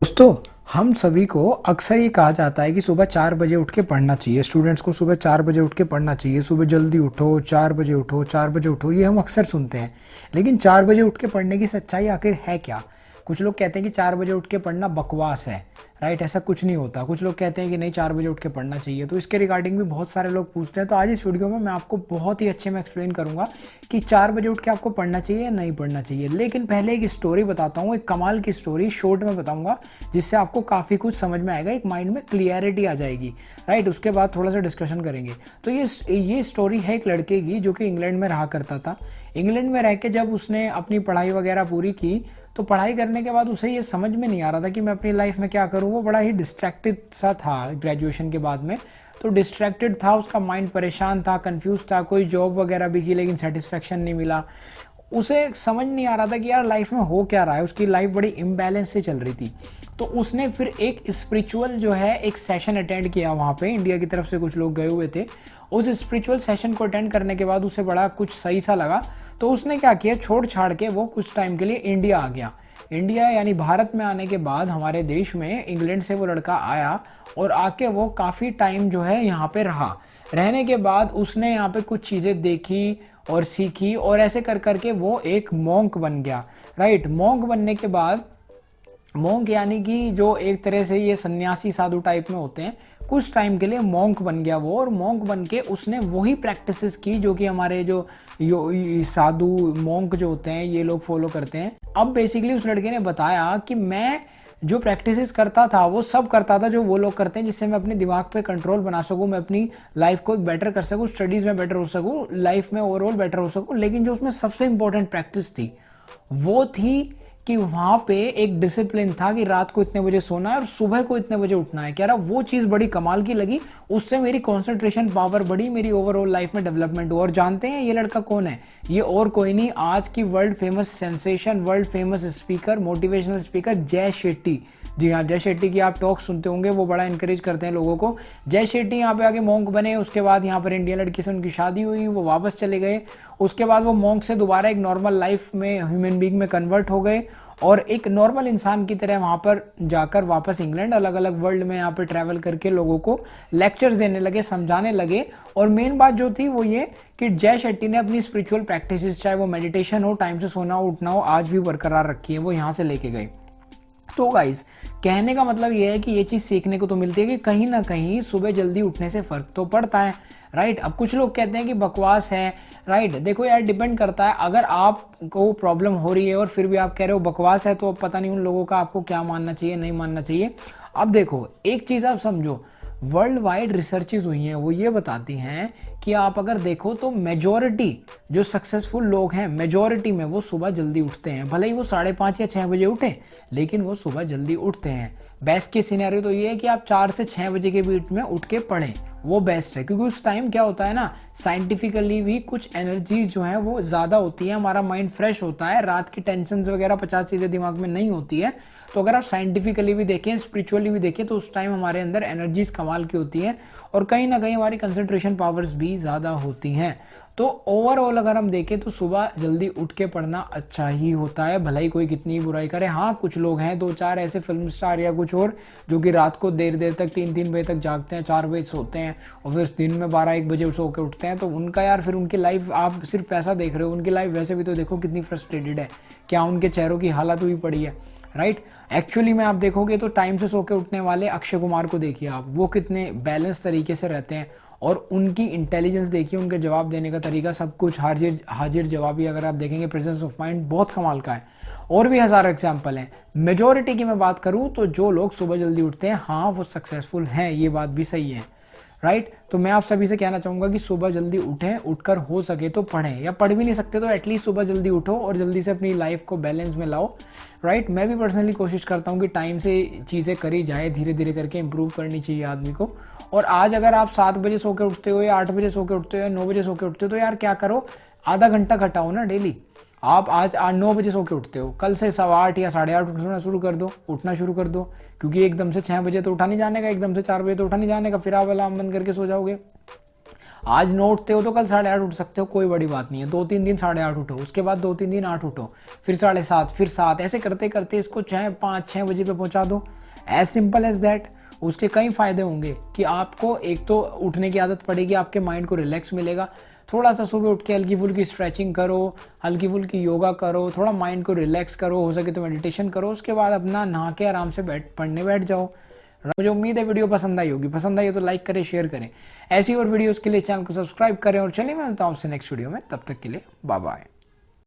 दोस्तों, हम सभी को अक्सर ये कहा जाता है कि सुबह 4 बजे उठ के पढ़ना चाहिए। स्टूडेंट्स को सुबह 4 बजे उठ के पढ़ना चाहिए। सुबह जल्दी उठो, 4 बजे उठो, 4 बजे उठो, ये हम अक्सर सुनते हैं। लेकिन 4 बजे उठ के पढ़ने की सच्चाई आखिर है क्या? कुछ लोग कहते हैं कि 4 बजे उठ के पढ़ना बकवास है। राइट, ऐसा कुछ नहीं होता। कुछ लोग कहते हैं कि नहीं, 4 बजे उठ के पढ़ना चाहिए। तो इसके रिगार्डिंग भी बहुत सारे लोग पूछते हैं। तो आज इस वीडियो में मैं आपको बहुत ही अच्छे में एक्सप्लेन करूंगा कि 4 बजे उठ के आपको पढ़ना चाहिए या नहीं पढ़ना चाहिए। लेकिन पहले एक स्टोरी बताता हूँ, एक कमाल की स्टोरी शॉर्ट में बताऊंगा, जिससे आपको काफ़ी कुछ समझ में आएगा, एक माइंड में क्लियरिटी आ जाएगी। राइट, उसके बाद थोड़ा सा डिस्कशन करेंगे। तो ये स्टोरी है एक लड़के की जो कि इंग्लैंड में रहा करता था। इंग्लैंड में रह के जब उसने अपनी पढ़ाई वगैरह पूरी की, तो पढ़ाई करने के बाद उसे ये समझ में नहीं आ रहा था कि मैं अपनी लाइफ में क्या करूँ। वो बड़ा ही डिस्ट्रैक्टेड सा था ग्रेजुएशन के बाद में। तो डिस्ट्रैक्टेड था, उसका माइंड परेशान था, कंफ्यूज था। कोई जॉब वगैरह भी की लेकिन सेटिस्फेक्शन नहीं मिला। उसे समझ नहीं आ रहा था कि यार लाइफ में हो क्या रहा है। उसकी लाइफ बड़ी इम्बैलेंस से चल रही थी। तो उसने फिर एक स्पिरिचुअल जो है एक सेशन अटेंड किया। वहाँ पे इंडिया की तरफ से कुछ लोग गए हुए थे। उस स्पिरिचुअल सेशन को अटेंड करने के बाद उसे बड़ा कुछ सही सा लगा। तो उसने क्या किया, छोड़ छाड़ के वो कुछ टाइम के लिए इंडिया आ गया। इंडिया यानी भारत में आने के बाद हमारे देश में इंग्लैंड से वो लड़का आया और आके वो काफ़ी टाइम जो है यहाँ पे रहा। रहने के बाद उसने यहाँ पे कुछ चीज़ें देखी और सीखी, और ऐसे कर करके वो एक मॉन्क बन गया। राइट, मॉन्क बनने के बाद, मॉन्क यानी कि जो एक तरह से ये सन्यासी साधु टाइप में होते हैं, कुछ टाइम के लिए मॉन्क बन गया वो। और मॉन्क बन के उसने वही प्रैक्टिसेस की जो कि हमारे जो साधु मॉन्क जो होते हैं ये लोग फॉलो करते हैं। अब बेसिकली उस लड़के ने बताया कि मैं जो प्रैक्टिसेस करता था वो सब करता था जो वो लोग करते हैं, जिससे मैं अपने दिमाग पे कंट्रोल बना सकूं, मैं अपनी लाइफ को एक बेटर कर सकूं, स्टडीज़ में बेटर हो सकूं, लाइफ में ओवरऑल बेटर हो सकूं। लेकिन जो उसमें सबसे इंपॉर्टेंट प्रैक्टिस थी वो थी कि वहां पे एक डिसिप्लिन था कि रात को इतने बजे सोना है और सुबह को इतने बजे उठना है। कह रहा वो चीज़ बड़ी कमाल की लगी। उससे मेरी कंसंट्रेशन पावर बढ़ी, मेरी ओवरऑल लाइफ में डेवलपमेंट हुआ। और जानते हैं ये लड़का कौन है? ये और कोई नहीं, आज की world famous sensation, world famous speaker, motivational speaker जय शेट्टी। जी हाँ, जय शेट्टी की आप टॉक सुनते होंगे, वो बड़ा इंकरेज करते हैं लोगों को। जय शेट्टी यहाँ पे आके मॉन्क बने। उसके बाद यहाँ पर इंडियन लड़की से उनकी शादी हुई, वो वापस चले गए। उसके बाद वो मॉन्क से दोबारा एक नॉर्मल लाइफ में, ह्यूमन बीइंग में कन्वर्ट हो गए और एक नॉर्मल इंसान की तरह वहाँ पर जाकर वापस इंग्लैंड, अलग अलग वर्ल्ड में यहाँ पे ट्रैवल करके लोगों को लेक्चर्स देने लगे, समझाने लगे। और मेन बात जो थी वो ये कि जय शेट्टी ने अपनी स्पिरिचुअल प्रैक्टिसेस, चाहे वो मेडिटेशन हो, टाइम से सोना उठना हो, आज भी बरकरार रखी है। वो यहाँ से लेके गए। तो गाइस, कहने का मतलब ये है कि ये चीज़ सीखने को तो मिलती है कि कहीं ना कहीं सुबह जल्दी उठने से फ़र्क तो पड़ता है। राइट, अब कुछ लोग कहते हैं कि बकवास है। राइट, देखो यार, डिपेंड करता है। अगर आपको प्रॉब्लम हो रही है और फिर भी आप कह रहे हो बकवास है, तो पता नहीं उन लोगों का आपको क्या मानना चाहिए, नहीं मानना चाहिए। अब देखो, एक चीज़ आप समझो, वर्ल्ड वाइड रिसर्चेज हुई हैं, वो ये बताती हैं कि आप अगर देखो तो मेजॉरिटी जो सक्सेसफुल लोग हैं, मेजॉरिटी में वो सुबह जल्दी उठते हैं। भले ही वो 5:30 या 6 बजे उठें, लेकिन वो सुबह जल्दी उठते हैं। बेस्ट के सिनेरियो तो ये है कि आप 4 से 6 बजे के बीच में उठ के पढ़ें, वो बेस्ट है। क्योंकि उस टाइम क्या होता है ना, साइंटिफिकली भी कुछ एनर्जीज जो है वो ज़्यादा होती है, हमारा माइंड फ्रेश होता है, रात की टेंशन वगैरह 50 चीज़ें दिमाग में नहीं होती है। तो अगर आप साइंटिफिकली भी देखें, स्पिरिचुअली भी देखें, तो उस टाइम हमारे अंदर एनर्जीज कमाल की होती हैं और कहीं ना कहीं हमारी कंसंट्रेशन पावर्स भी ज़्यादा होती हैं। तो ओवरऑल अगर हम देखें तो सुबह जल्दी उठ के पढ़ना अच्छा ही होता है, भले ही कोई कितनी बुराई करे। हाँ, कुछ लोग हैं, 2-4 ऐसे फिल्म स्टार या कुछ और, जो कि रात को देर देर तक 3-3 बजे तक जागते हैं, 4 बजे सोते हैं और फिर दिन में 12-1 बजे सो के उठते हैं। तो उनका यार, फिर उनकी लाइफ, आप सिर्फ पैसा देख रहे हो, उनकी लाइफ वैसे भी तो देखो कितनी फ्रस्ट्रेटेड है, क्या उनके चेहरों की हालत हुई पड़ी है। राइट, एक्चुअली में आप देखोगे तो टाइम से सो के उठने वाले अक्षय कुमार को देखिए आप, वो कितने बैलेंस तरीके से रहते हैं। और उनकी इंटेलिजेंस देखिए, उनके जवाब देने का तरीका, सब कुछ हाजिर जवाबी अगर आप देखेंगे, प्रेजेंस ऑफ माइंड बहुत कमाल का है। और भी हज़ारों एग्जाम्पल हैं। मेजॉरिटी की मैं बात करूं तो जो लोग सुबह जल्दी उठते हैं, हाँ वो सक्सेसफुल हैं, ये बात भी सही है। राइट, तो मैं आप सभी से कहना चाहूँगा कि सुबह जल्दी उठें, उठकर हो सके तो पढ़ें, या पढ़ भी नहीं सकते तो एटलीस्ट सुबह जल्दी उठो और जल्दी से अपनी लाइफ को बैलेंस में लाओ। राइट, मैं भी पर्सनली कोशिश करता हूँ कि टाइम से चीज़ें करी जाए, धीरे धीरे करके इंप्रूव करनी चाहिए आदमी को। और आज अगर आप 7 बजे सो के उठते हो या 8 बजे सो के उठते हो या 9 बजे सो के उठते हो, तो यार क्या करो, आधा घंटा घटाओ ना डेली। आप आज 9 बजे सो के उठते हो, कल से 8:15 या 8:30 उठना शुरू कर दो। क्योंकि एकदम से 6 बजे तो उठा नहीं जाने का, एकदम से 4 बजे तो उठा नहीं जाने का, फिर आप अलार्म बंद करके सो जाओगे। आज 9 उठते हो तो कल 8:30 उठ सकते हो, कोई बड़ी बात नहीं है। 2-3 दिन 8:30 उठो, उसके बाद 2-3 दिन 8 उठो, फिर 7:30, फिर 7, ऐसे करते करते इसको चाहे 5-6 बजे पे पहुंचा दो। As simple as that. उसके कई फायदे होंगे कि आपको एक तो उठने की आदत पड़ेगी, आपके माइंड को रिलैक्स मिलेगा। थोड़ा सा सुबह उठ के हल्की फुल्की स्ट्रेचिंग करो, हल्की फुल्की योगा करो, थोड़ा माइंड को रिलैक्स करो, हो सके तो मेडिटेशन करो, उसके बाद अपना नहा के आराम से पढ़ने बैठ जाओ। मुझे उम्मीद है वीडियो पसंद आई होगी। पसंद आई हो तो लाइक करें, शेयर करें। ऐसी और वीडियोस के लिए चैनल को सब्सक्राइब करें। और चलिए मैं मिलता हूँ आपसे नेक्स्ट वीडियो में, तब तक के लिए बाय बाय।